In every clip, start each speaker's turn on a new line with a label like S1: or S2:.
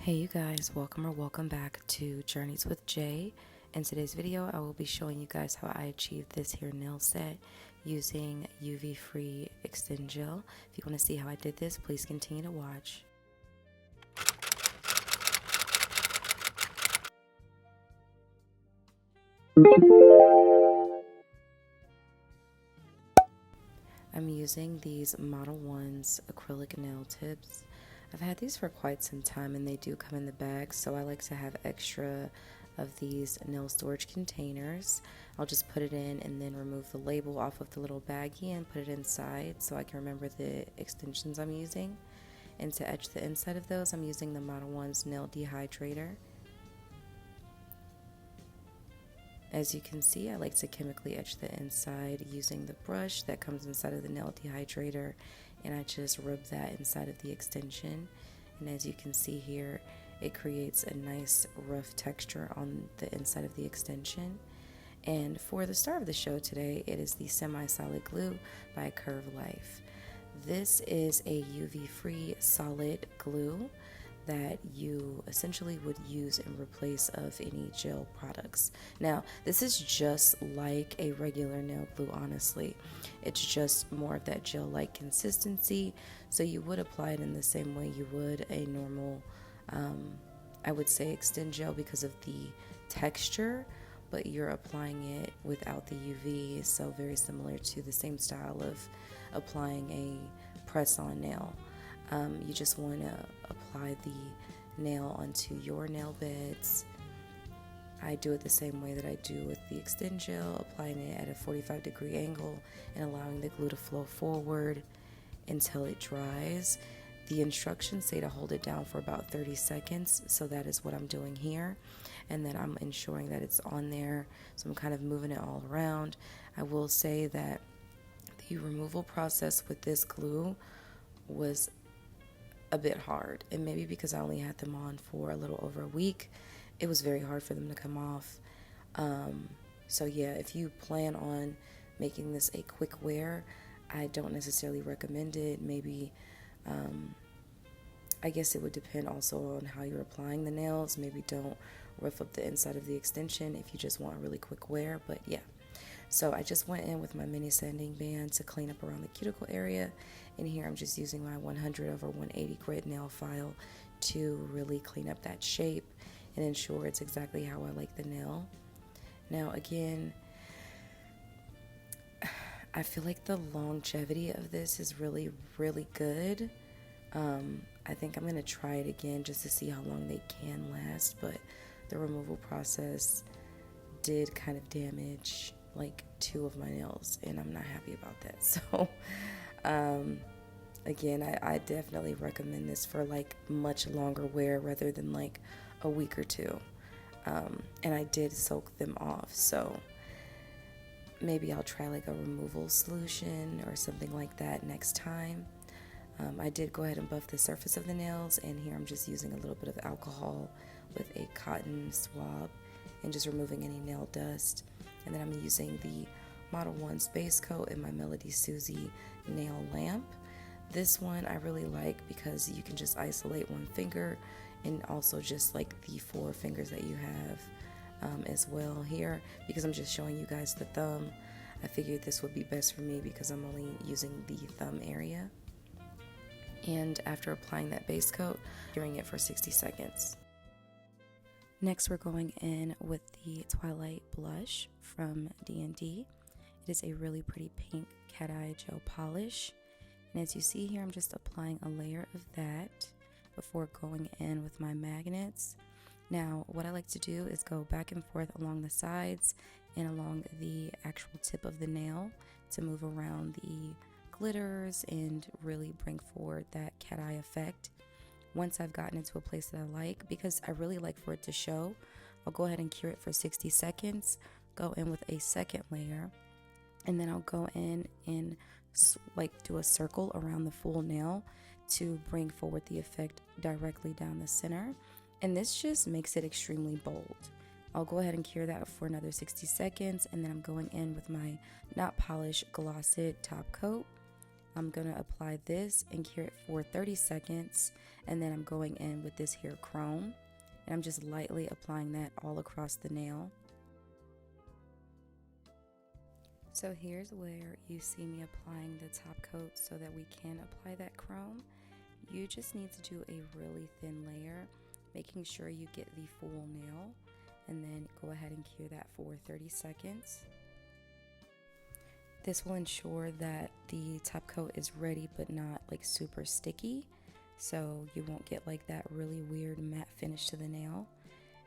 S1: Hey you guys, welcome back to Journeys with Jay. In today's video, I will be showing you guys how I achieved this here nail set using UV-free extend gel. If you want to see how I did this, please continue to watch. I'm using these Model 1's acrylic nail tips. I've had these for quite some time and they do come in the bag, so I like to have extra of these nail storage containers. I'll just put it in and then remove the label off of the little baggie and put it inside so I can remember the extensions I'm using. And to etch the inside of those, I'm using the Model 1's nail dehydrator. As you can see, I like to chemically etch the inside using the brush that comes inside of the nail dehydrator, and I just rub that inside of the extension. And as you can see here, it creates a nice rough texture on the inside of the extension. And for the star of the show today, it is the semi-solid glue by Curve Life. This is a UV-free solid glue that you essentially would use in replace of any gel products. Now, this is just like a regular nail glue, honestly. It's just more of that gel-like consistency, so you would apply it in the same way you would a normal, I would say extend gel because of the texture, but you're applying it without the UV, so very similar to the same style of applying a press-on nail. You just want to apply the nail onto your nail beds. I do it the same way that I do with the extend gel, applying it at a 45-degree angle and allowing the glue to flow forward until it dries. The instructions say to hold it down for about 30 seconds, so that is what I'm doing here. And then I'm ensuring that it's on there, so I'm kind of moving it all around. I will say that the removal process with this glue was a bit hard, and maybe because I only had them on for a little over a week, it was very hard for them to come off. So yeah, if you plan on making this a quick wear, I don't necessarily recommend it. Maybe I guess it would depend also on how you're applying the nails. Maybe don't rough up the inside of the extension if you just want a really quick wear, but yeah. So I just went in with my mini sanding band to clean up around the cuticle area. And here I'm just using my 100 over 180 grit nail file to really clean up that shape and ensure it's exactly how I like the nail. Now again, I feel like the longevity of this is really, really good. I think I'm going to try it again just to see how long they can last, but the removal process did kind of damage like 2 of my nails, and I'm not happy about that. So again, I definitely recommend this for like much longer wear rather than like a week or 2. And I did soak them off, so maybe I'll try like a removal solution or something like that next time. I did go ahead and buff the surface of the nails, and here I'm just using a little bit of alcohol with a cotton swab and just removing any nail dust. And then I'm using the Model 1's base coat in my Melody Susie nail lamp. This one I really like because you can just isolate one finger, and also just like the 4 fingers that you have as well here. Because I'm just showing you guys the thumb, I figured this would be best for me because I'm only using the thumb area. And after applying that base coat, curing it for 60 seconds. Next, we're going in with the Twilight Blush from D&D. It is a really pretty pink cat eye gel polish. And as you see here, I'm just applying a layer of that before going in with my magnets. Now, what I like to do is go back and forth along the sides and along the actual tip of the nail to move around the glitters and really bring forward that cat eye effect. Once I've gotten it to a place that I like, because I really like for it to show, I'll go ahead and cure it for 60 seconds, go in with a second layer, and then I'll go in and like do a circle around the full nail to bring forward the effect directly down the center. And this just makes it extremely bold. I'll go ahead and cure that for another 60 seconds, and then I'm going in with my Not Polish Gloss It top coat. I'm going to apply this and cure it for 30 seconds, and then I'm going in with this here chrome, and I'm just lightly applying that all across the nail. So here's where you see me applying the top coat so that we can apply that chrome. You just need to do a really thin layer, making sure you get the full nail, and then go ahead and cure that for 30 seconds. This will ensure that the top coat is ready but not like super sticky, so you won't get like that really weird matte finish to the nail.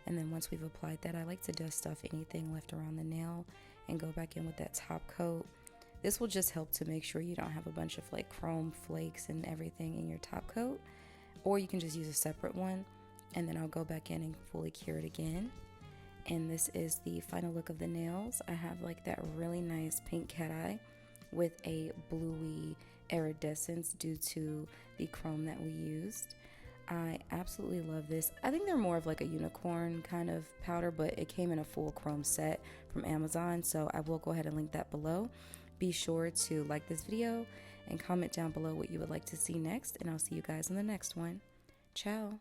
S1: And then once we've applied that, I like to dust off anything left around the nail and go back in with that top coat. This will just help to make sure you don't have a bunch of like chrome flakes and everything in your top coat, or you can just use a separate one, and then I'll go back in and fully cure it again. And this is the final look of the nails. I have like that really nice pink cat eye with a bluey iridescence due to the chrome that we used. I absolutely love this. I think they're more of like a unicorn kind of powder, but it came in a full chrome set from Amazon, so I will go ahead and link that below. Be sure to like this video and comment down below what you would like to see next, and I'll see you guys in the next one. Ciao.